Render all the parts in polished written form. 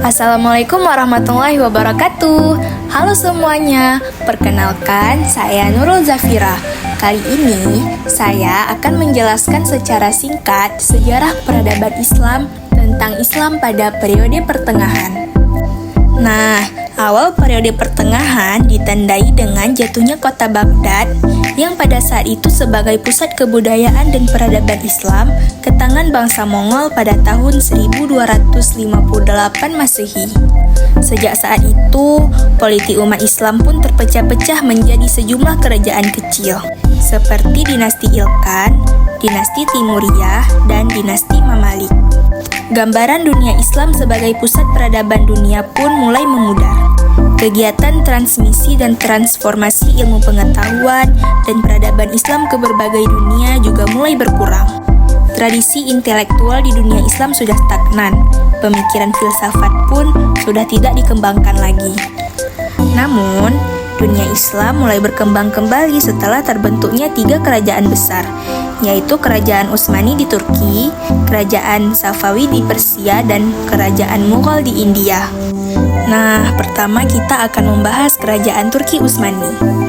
Assalamualaikum warahmatullahi wabarakatuh. Halo semuanya, perkenalkan saya Nurul Zafira. Kali ini saya akan menjelaskan secara singkat sejarah peradaban Islam tentang Islam pada periode pertengahan. Nah, awal periode pertengahan ditandai dengan jatuhnya kota Baghdad yang pada saat itu sebagai pusat kebudayaan dan peradaban Islam ke tangan bangsa Mongol pada tahun 1258 Masehi. Sejak saat itu, politik umat Islam pun terpecah-pecah menjadi sejumlah kerajaan kecil, seperti dinasti Ilkhan, dinasti Timuriyah, dan dinasti Mamalik. Gambaran dunia Islam sebagai pusat peradaban dunia pun mulai memudar. Kegiatan transmisi dan transformasi ilmu pengetahuan dan peradaban Islam ke berbagai dunia juga mulai berkurang. Tradisi intelektual di dunia Islam sudah stagnan, pemikiran filsafat pun sudah tidak dikembangkan lagi. Namun, dunia Islam mulai berkembang kembali setelah terbentuknya 3 kerajaan besar, yaitu Kerajaan Utsmani di Turki, Kerajaan Safawi di Persia, dan Kerajaan Mughal di India. Nah, pertama kita akan membahas Kerajaan Turki Utsmani.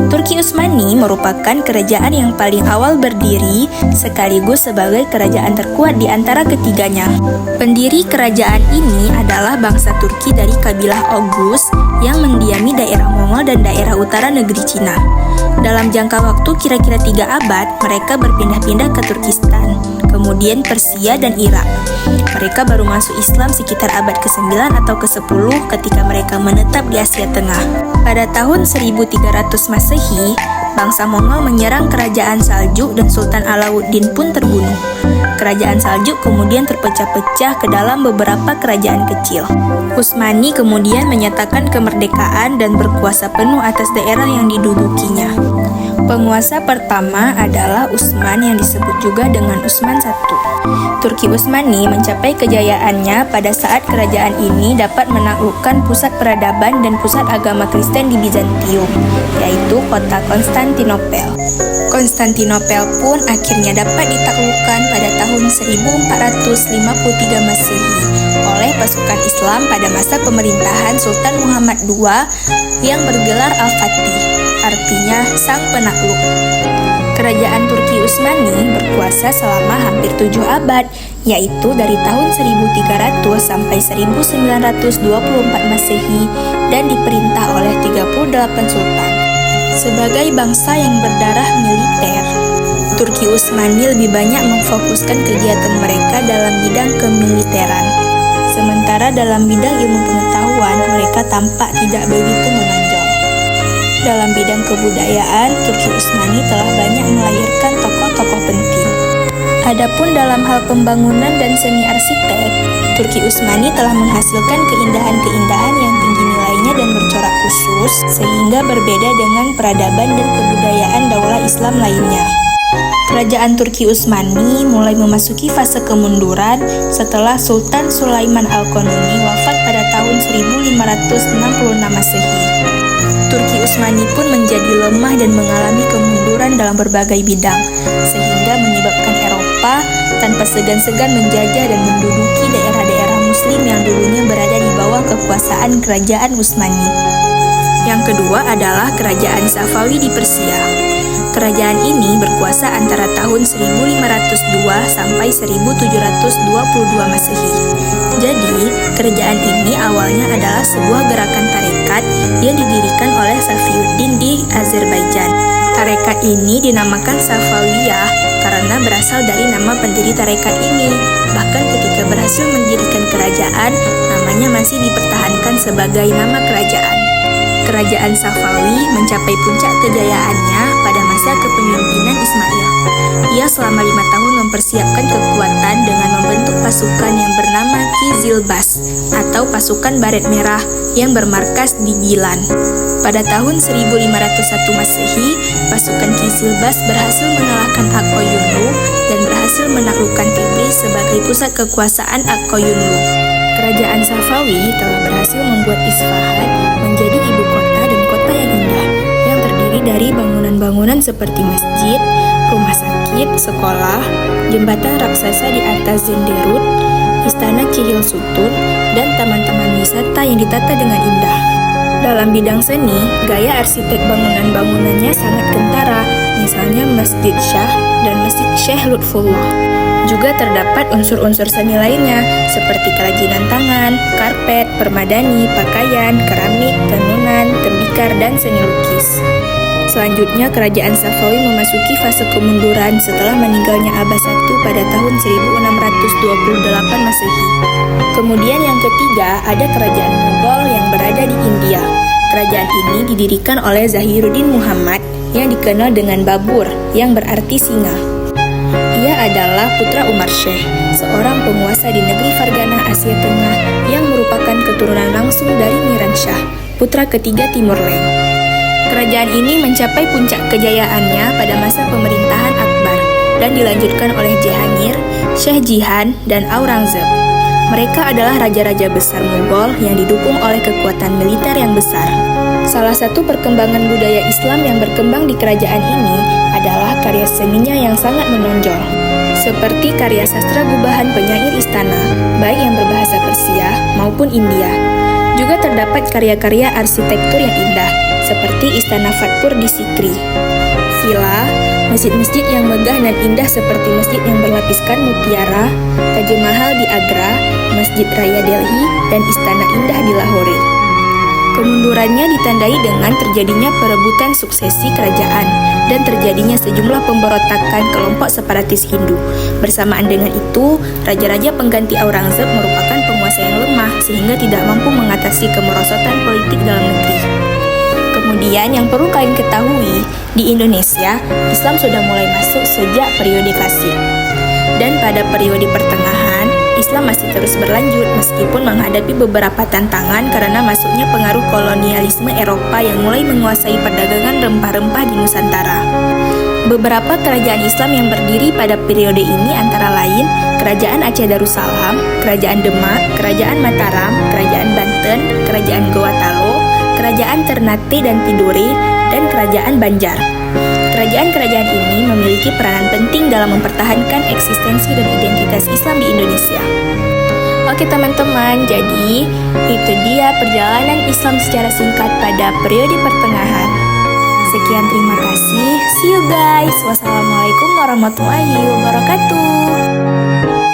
Turki Utsmani merupakan kerajaan yang paling awal berdiri sekaligus sebagai kerajaan terkuat di antara ketiganya. Pendiri kerajaan ini adalah bangsa Turki dari kabilah Oghuz yang mendiami daerah Mongol dan daerah utara negeri Cina. Dalam jangka waktu kira-kira 3 abad, mereka berpindah-pindah ke Turkistan, kemudian Persia dan Irak. Mereka baru masuk Islam sekitar abad ke-9 atau ke-10 ketika mereka menetap di Asia Tengah. Pada tahun 1300 Masehi, bangsa Mongol menyerang kerajaan Saljuk dan Sultan Alauddin pun terbunuh. Kerajaan Saljuk kemudian terpecah-pecah ke dalam beberapa kerajaan kecil. Utsmani kemudian menyatakan kemerdekaan dan berkuasa penuh atas daerah yang didudukinya. Penguasa pertama adalah Utsman yang disebut juga dengan Utsman I. Turki Utsmani mencapai kejayaannya pada saat kerajaan ini dapat menaklukkan pusat peradaban dan pusat agama Kristen di Bizantium, yaitu kota Konstantinopel. Konstantinopel pun akhirnya dapat ditaklukkan pada tahun 1453 Masehi oleh pasukan Islam pada masa pemerintahan Sultan Muhammad II yang bergelar Al-Fatih, artinya sang penakluk. Kerajaan Turki Utsmani berkuasa selama hampir 7 abad, yaitu dari tahun 1300 sampai 1924 Masehi dan diperintah oleh 38 sultan. Sebagai bangsa yang berdarah militer, Turki Utsmani lebih banyak memfokuskan kegiatan mereka dalam bidang kemiliteran. Sementara dalam bidang ilmu pengetahuan, mereka tampak tidak begitu menonjol. Dalam bidang kebudayaan, Turki Utsmani telah banyak melahirkan tokoh-tokoh penting. Adapun dalam hal pembangunan dan seni arsitek, Turki Utsmani telah menghasilkan keindahan-keindahan yang tinggi nilainya dan bercorak khusus, sehingga berbeda dengan peradaban dan kebudayaan daulah Islam lainnya. Kerajaan Turki Utsmani mulai memasuki fase kemunduran setelah Sultan Sulaiman Al-Qanuni wafat pada tahun 1566 Masehi. Turki Utsmani pun menjadi lemah dan mengalami kemunduran dalam berbagai bidang, sehingga menyebabkan Eropa tanpa segan-segan menjajah dan menduduki daerah-daerah Muslim yang dulunya berada di bawah kekuasaan Kerajaan Utsmani. Yang kedua adalah Kerajaan Safawi di Persia. Kerajaan ini berkuasa antara tahun 1502 sampai 1722 Masehi. Jadi, kerajaan ini awalnya adalah sebuah gerakan tarekat yang didirikan oleh Safiuddin di Azerbaijan. Tarekat ini dinamakan Safawiyah karena berasal dari nama pendiri tarekat ini. Bahkan ketika berhasil mendirikan kerajaan, namanya masih dipertahankan sebagai nama kerajaan. Kerajaan Safawi mencapai puncak kejayaannya pada masa kepemimpinan Ismail. Ia selama 5 tahun mempersiapkan kekuatan dengan membentuk pasukan yang bernama Kizilbas atau pasukan baret merah yang bermarkas di Gilan. Pada tahun 1501 Masehi, pasukan Kizilbas berhasil mengalahkan Akkoyunlu dan berhasil menaklukkan Tibris sebagai pusat kekuasaan Akkoyunlu. Kerajaan Safawi telah berhasil membuat Isfahan menjadi ibu kota dan kota yang indah, yang terdiri dari bangunan-bangunan seperti masjid, rumah sakit, sekolah, jembatan raksasa di atas Zenderut, istana Ki sutun, dan taman-taman wisata yang ditata dengan indah. Dalam bidang seni, gaya arsitek bangunan-bangunannya sangat kentara, misalnya Masjid Shah dan Masjid Syekh Lutfullah. Juga terdapat unsur-unsur seni lainnya, seperti kerajinan tangan, karpet, permadani, pakaian, keramik, tenunan, tembikar, dan seni lukis. Selanjutnya, kerajaan Safawi memasuki fase kemunduran setelah meninggalnya Abbas I pada tahun 1628 Masehi. Kemudian yang ketiga, ada kerajaan Mughal yang berada di India. Kerajaan ini didirikan oleh Zahiruddin Muhammad yang dikenal dengan Babur, yang berarti singa. Ia adalah putra Umar Syekh, seorang penguasa di negeri Fargana Asia Tengah yang merupakan keturunan langsung dari Miran Shah, putra ketiga Timur Leng. Kerajaan ini mencapai puncak kejayaannya pada masa pemerintahan Akbar dan dilanjutkan oleh Jahangir, Shah Jihan, dan Aurangzeb. Mereka adalah raja-raja besar Mughal yang didukung oleh kekuatan militer yang besar. Salah satu perkembangan budaya Islam yang berkembang di kerajaan ini adalah karya seninya yang sangat menonjol, seperti karya sastra gubahan penyair istana, baik yang berbahasa Persia maupun India. Juga terdapat karya-karya arsitektur yang indah, seperti Istana Fatpur di Sikri, villa, masjid-masjid yang megah dan indah seperti masjid yang berlapiskan mutiara, Taj Mahal di Agra, Masjid Raya Delhi, dan Istana Indah di Lahore. Kemundurannya ditandai dengan terjadinya perebutan suksesi kerajaan dan terjadinya sejumlah pemberontakan kelompok separatis Hindu. Bersamaan dengan itu, raja-raja pengganti Aurangzeb merupakan penguasa yang lemah sehingga tidak mampu mengatasi kemerosotan politik dalam negeri. Kemudian yang perlu kalian ketahui, di Indonesia, Islam sudah mulai masuk sejak periode Klasik. Dan pada periode pertengahan, Islam masih terus berlanjut meskipun menghadapi beberapa tantangan karena masuknya pengaruh kolonialisme Eropa yang mulai menguasai perdagangan rempah-rempah di Nusantara. Beberapa kerajaan Islam yang berdiri pada periode ini antara lain Kerajaan Aceh Darussalam, Kerajaan Demak, Kerajaan Mataram, Kerajaan Banten, Kerajaan Gorontalo, Kerajaan Ternate dan Tidore, dan Kerajaan Banjar. Kerajaan-kerajaan ini memiliki peranan penting dalam mempertahankan eksistensi dan identitas Islam di Indonesia. Oke teman-teman, jadi itu dia perjalanan Islam secara singkat pada periode pertengahan. Sekian, terima kasih. See you guys. Wassalamualaikum warahmatullahi wabarakatuh.